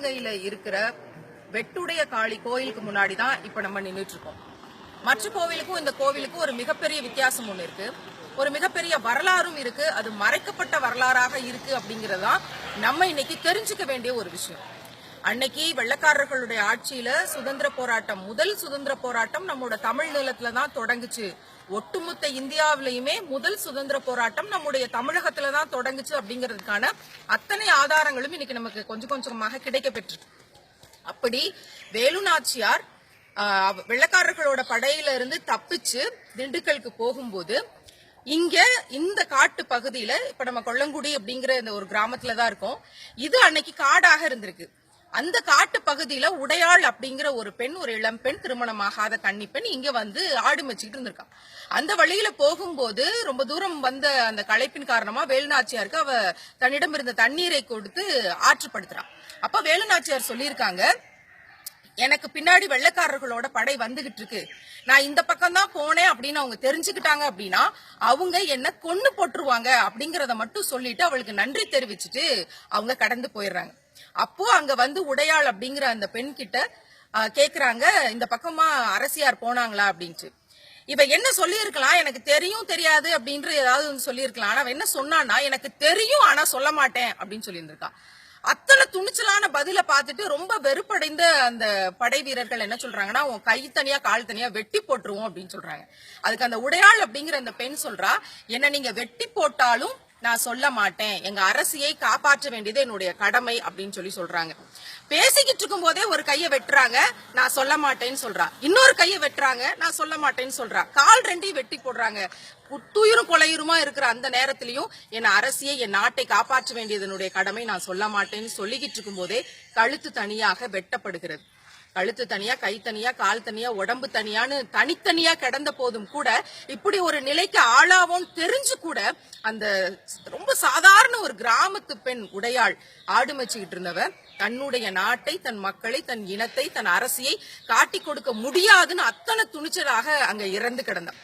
சிவகங்கையில இருக்கிற வெட்டுடைய காளி கோயிலுக்கு முன்னாடி தான் இப்ப நம்ம நின்றுட்டு இருக்கோம். மற்ற கோவிலுக்கும் இந்த கோவிலுக்கும் ஒரு மிகப்பெரிய வித்தியாசம் ஒண்ணு இருக்கு. ஒரு மிகப்பெரிய வரலாறும் இருக்கு. அது மறைக்கப்பட்ட வரலாறாக இருக்கு அப்படிங்கறதுதான் நம்ம இன்னைக்கு தெரிஞ்சுக்க வேண்டிய ஒரு விஷயம். அன்னைக்கு வெள்ளக்காரர்களுடைய ஆட்சியில சுதந்திர போராட்டம், முதல் சுதந்திர போராட்டம் நம்மோட தமிழ் நிலத்துல தான் தொடங்குச்சு. ஒட்டுமொத்த இந்தியாவிலையுமே முதல் சுதந்திர போராட்டம் நம்முடைய தமிழகத்துல தான் தொடங்குச்சு அப்படிங்கிறதுக்கான அத்தனை ஆதாரங்களும் இன்னைக்கு நமக்கு கொஞ்சம் கொஞ்சமாக கிடைக்க பெற்றிருக்கு. அப்படி வேலு நாச்சியார் வெள்ளக்காரர்களோட படையில இருந்து தப்பிச்சு திண்டுக்கலுக்கு போகும்போது இங்க இந்த காட்டு பகுதியில இப்ப நம்ம கொல்லங்குடி அப்படிங்கிற இந்த ஒரு கிராமத்துலதான் இருக்கோம். இது அன்னைக்கு காடாக இருந்திருக்கு. அந்த காட்டு பகுதியில உடையாள் அப்படிங்கிற ஒரு பெண், ஒரு இளம் பெண், திருமணமாகாத கன்னி பெண் இங்க வந்து ஆடு மேய்ச்சிட்டு இருந்திருக்கா. அந்த வழியில போகும்போது ரொம்ப தூரம் வந்த அந்த களைப்பின் காரணமா வேலுநாச்சியாருக்கு அவ தன்னிடம் இருந்த தண்ணீரை கொடுத்து ஆற்றுப்படுத்துறான். அப்ப வேலுநாச்சியார் சொல்லியிருக்காங்க, எனக்கு பின்னாடி வெள்ளக்காரர்களோட படை வந்துகிட்டு இருக்கு, நான் இந்த பக்கம் தான் போனேன் அப்படின்னு அவங்க தெரிஞ்சுக்கிட்டாங்க அப்படின்னா அவங்க என்ன கொன்னு போட்டுருவாங்க அப்படிங்கறத மட்டும் சொல்லிட்டு அவளுக்கு நன்றி தெரிவிச்சுட்டு அவங்க கடந்து போயிடுறாங்க. அப்போ அங்க வந்து உடையாள் அப்படிங்கிற அந்த பெண் கிட்ட கேக்குறாங்க, இந்த பக்கமா அரசியார் போனாங்களா அப்படின்ட்டு. இவ என்ன சொல்லியிருக்கலாம், எனக்கு தெரியும் தெரியாது அப்படின்ற ஏதாவது சொல்லியிருக்கலாம். ஆனா அவ என்ன சொன்னான்னா, எனக்கு தெரியும் ஆனா சொல்ல மாட்டேன் அப்படின்னு சொல்லியிருந்திருக்கா. அத்தனை துணிச்சலான பதில பார்த்துட்டு ரொம்ப வெறுப்படைந்த அந்த படை வீரர்கள் என்ன சொல்றாங்கன்னா, உன் கை தனியா கால் தனியா வெட்டி போட்டுருவோம் அப்படின்னு சொல்றாங்க. அதுக்கு அந்த உடையாள் அப்படிங்கிற அந்த பெண் சொல்றா, என்ன நீங்க வெட்டி போட்டாலும் நான் சொல்ல மாட்டேன், எங்க அரசியை காப்பாற்ற வேண்டியது என்னுடைய கடமை அப்படின்னு சொல்றாங்க. பேசிக்கிட்டு இருக்கும் போதே ஒரு கையை வெட்டுறாங்க, நான் சொல்ல மாட்டேன்னு சொல்றா. இன்னொரு கையை வெட்டுறாங்க, நான் சொல்ல மாட்டேன்னு சொல்றா. கால் ரெண்டையும் வெட்டி போடுறாங்க. புத்துயிரும் கொலையுருமா இருக்கிற அந்த நேரத்திலையும் என் அரசியை, என் நாட்டை காப்பாற்ற வேண்டியது என்னுடைய கடமை, நான் சொல்ல மாட்டேன்னு சொல்லிக்கிட்டு இருக்கும் போதே கழுத்து தனியாக வெட்டப்படுகிறது. கழுத்து தனியா, கை தனியா, கால் தனியா, உடம்பு தனியான்னு தனித்தனியா கிடந்த போதும் கூட இப்படி ஒரு நிலைக்கு ஆளாவோம் தெரிஞ்சு கூட அந்த ரொம்ப சாதாரண ஒரு கிராமத்து பெண் உடையாள் ஆடு மேய்ச்சிக்கிட்டு இருந்தவ தன்னுடைய நாட்டை, தன் மக்களை, தன் இனத்தை, தன் அரசியை காட்டி கொடுக்க முடியாதுன்னு அத்தனை துணிச்சலாக அங்க இறந்து கிடந்தாள்.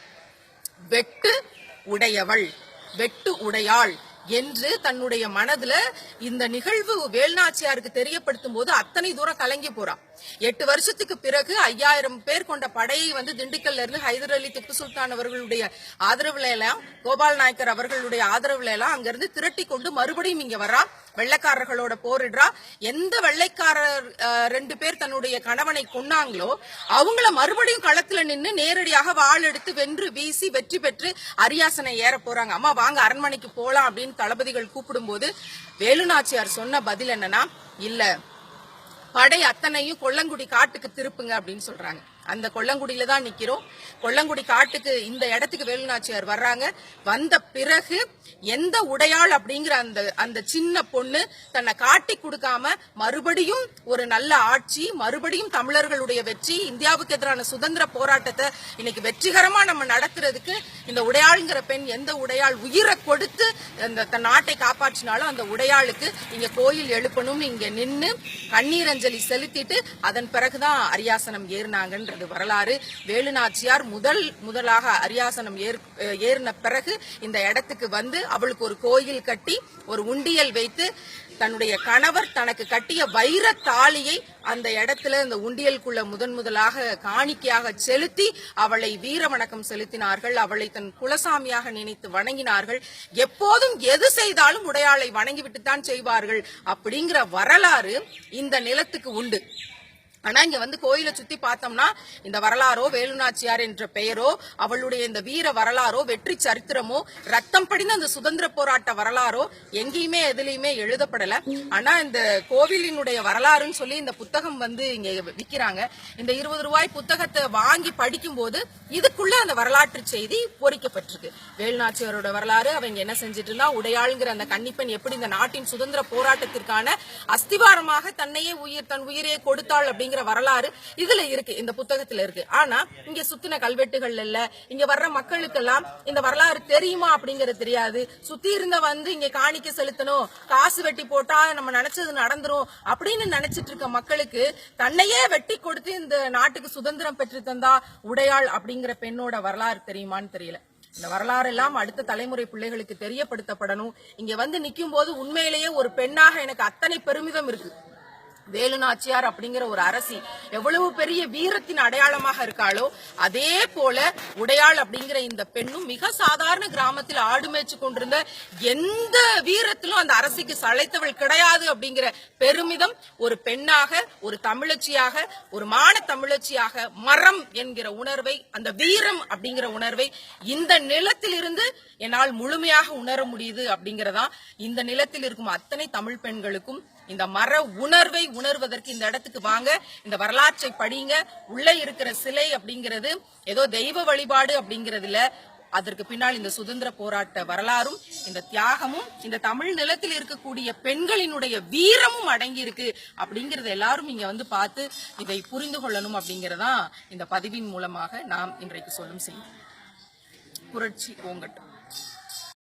வெட்டு உடையவள், வெட்டு உடையாள் என்று தன்னுடைய மனதுல இந்த நிகழ்வு வேலுநாச்சியாருக்கு தெரியப்படுத்தும் போது அத்தனை தூரம் கலங்கி போறான். 8 வருஷத்துக்கு பிறகு 5000 பேர் கொண்ட படையை வந்து திண்டுக்கல்ல இருந்து ஹைதர் அலி, திப்பு சுல்தான் அவர்களுடைய ஆதரவுல எல்லாம், கோபால் நாயக்கர் அவர்களுடைய ஆதரவுல எல்லாம் அங்கிருந்து திரட்டி கொண்டு மறுபடியும் இங்க வர்றா. வெள்ளைக்காரர்களோட போரிடுறா. எந்த வெள்ளைக்காரர் 2 பேர் தன்னுடைய கணவனை கொன்னாங்களோ அவங்கள மறுபடியும் களத்துல நின்று நேரடியாக வாள் எடுத்து வென்று வீசி வெற்றி பெற்று அரியாசனை ஏற போறாங்க. அம்மா வாங்க அரண்மனைக்கு போலாம் அப்படின்னு தளபதிகள் கூப்பிடும் போது வேலுநாச்சியார் சொன்ன பதில் என்னன்னா, இல்ல, படை அத்தனையும் கொல்லங்குடி காட்டுக்கு திருப்புங்க அப்படின்னு சொல்றாங்க. அந்த கொல்லங்குடியில தான் நிக்கிறோம். கொல்லங்குடி காட்டுக்கு இந்த இடத்துக்கு வேலுநாச்சியார் வர்றாங்க. வந்த பிறகு எந்த உடையாள் அப்படிங்கிற அந்த சின்ன பொண்ணு தன்னை காட்டி கொடுக்காம மறுபடியும் ஒரு நல்ல ஆட்சி, மறுபடியும் தமிழர்களுடைய வெற்றி, இந்தியாவுக்கு எதிரான சுதந்திர போராட்டத்தை இன்னைக்கு வெற்றிகரமா நம்ம நடத்துறதுக்கு இந்த உடையாளுங்கிற பெண், எந்த உடையாள் உயிரை கொடுத்து தன் நாட்டை காப்பாற்றினாலும் அந்த உடையாளுக்கு இங்க கோயில் எழுப்பணும்னு இங்க நின்று கண்ணீரஞ்சலி செலுத்திட்டு அதன் பிறகுதான் அரியாசனம் ஏறினாங்கன்ற வரலாறு. வேலுநாச்சியார் முதலாக அரியாசனம் ஏறின பிறகு இந்த இடத்துக்கு வந்து அவளுக்கு ஒரு கோயில் கட்டி ஒரு உண்டியல் வைத்து தன்னுடைய கணவர் தனக்கு கட்டிய வைர தாலியை அந்த இடத்துல இந்த உண்டியலுக்குள்ள முதலாக காணிக்கையாக செலுத்தி அவளை வீர வணக்கம் செலுத்தினார்கள். அவளை தன் குலசாமியாக நினைத்து வணங்கினார்கள். எப்போதும் எது செய்தாலும் உடையாளை வணங்கிவிட்டுத்தான் செய்வார்கள் அப்படிங்கிற வரலாறு இந்த நிலத்துக்கு உண்டு. ஆனா இங்க வந்து கோயிலை சுத்தி பார்த்தோம்னா இந்த வரலாறோ, வேலுநாச்சியார் என்ற பெயரோ, அவளுடைய இந்த வீர வரலாறோ, வெற்றி சரித்திரமோ, ரத்தம் படிந்த அந்த சுதந்திர போராட்ட வரலாறோ எங்கேயுமே எதுலயுமே எழுதப்படல. ஆனா இந்த கோவிலினுடைய வரலாறுன்னு சொல்லி இந்த புத்தகம் வந்து இங்க விக்கிறாங்க. இந்த 20 ரூபாய் புத்தகத்தை வாங்கி படிக்கும் போது இதுக்குள்ள அந்த வரலாற்று செய்தி பொறிக்கப்பட்டிருக்கு. வேலுநாச்சியாரோட வரலாறு, அவங்க என்ன செஞ்சிட்டு இருந்தா, உடையாளுங்கிற அந்த கன்னிப்பெண் எப்படி இந்த நாட்டின் சுதந்திர போராட்டத்திற்கான அஸ்திவாரமாக தன்னையே தன் உயிரையே கொடுத்தாள் அப்படிங்கிற வரலாறு இதுல இருக்கு, இந்த புத்தகத்துல இருக்கு. ஆனா இங்க சுத்தின கல்வெட்டுகள் இல்ல, இங்க வர்ற மக்களுக்கெல்லாம் இந்த வரலாறு தெரியுமா அப்படிங்கறது தெரியாது. சுத்தி இருந்த வந்து இங்க காணிக்க செலுத்தணும், காசு வெட்டி போட்டா நம்ம நினைச்சது நடந்துரும் அப்படின்னு நினைச்சிட்டு இருக்க மக்களுக்கு தன்னையே வெட்டி கொடுத்து இந்த நாட்டுக்கு சுதந்திரம் பெற்று தந்தா உடையாள் அப்படிங்கிற பெண்ணோட வரலாறு தெரியுமான்னு தெரியல. இந்த வரலாறு எல்லாம் அடுத்த தலைமுறை பிள்ளைகளுக்கு தெரியப்படுத்தப்படணும். இங்க வந்து நிக்கும் போது உண்மையிலேயே ஒரு பெண்ணாக எனக்கு அத்தனை பெருமிதம் இருக்கு. வேலு நாச்சியார் அப்படிங்கிற ஒரு அரசி எவ்வளவு பெரிய வீரத்தின் அடையாளமாக இருக்காளோ அதே போல உடையாள் அப்படிங்கிற இந்த பெண்ணும் மிக சாதாரண கிராமத்தில் ஆடு மேய்ச்சு கொண்டிருந்த எந்த வீரத்திலும் அந்த அரசிக்கு சளைத்தவள் கிடையாது அப்படிங்கிற பெருமிதம் ஒரு பெண்ணாக, ஒரு தமிழச்சியாக, ஒரு மான தமிழச்சியாக மரம் என்கிற உணர்வை, அந்த வீரம் அப்படிங்கிற உணர்வை இந்த நிலத்திலிருந்து என்னால் முழுமையாக உணர முடியுது அப்படிங்கறதா இந்த நிலத்தில் இருக்கும் அத்தனை தமிழ் பெண்களுக்கும் இந்த மர உணர்வை உணர்வதற்கு இந்த இடத்துக்கு வாங்க, இந்த வரலாற்றை படிங்க. உள்ள இருக்கிற சிலை அப்படிங்கிறது ஏதோ தெய்வ வழிபாடு அப்படிங்கறதுல அதற்கு பின்னால் இந்த சுதந்திர போராட்ட வரலாறும், இந்த தியாகமும், இந்த தமிழ் நிலத்தில் இருக்கக்கூடிய பெண்களினுடைய வீரமும் அடங்கி இருக்கு அப்படிங்கறத எல்லாரும் இங்க வந்து பார்த்து இதை புரிந்து கொள்ளணும் அப்படிங்கறதா இந்த பதிவின் மூலமாக நாம் இன்றைக்கு சொல்லும் செய்தி. புரட்சி ஓங்கட்டும்.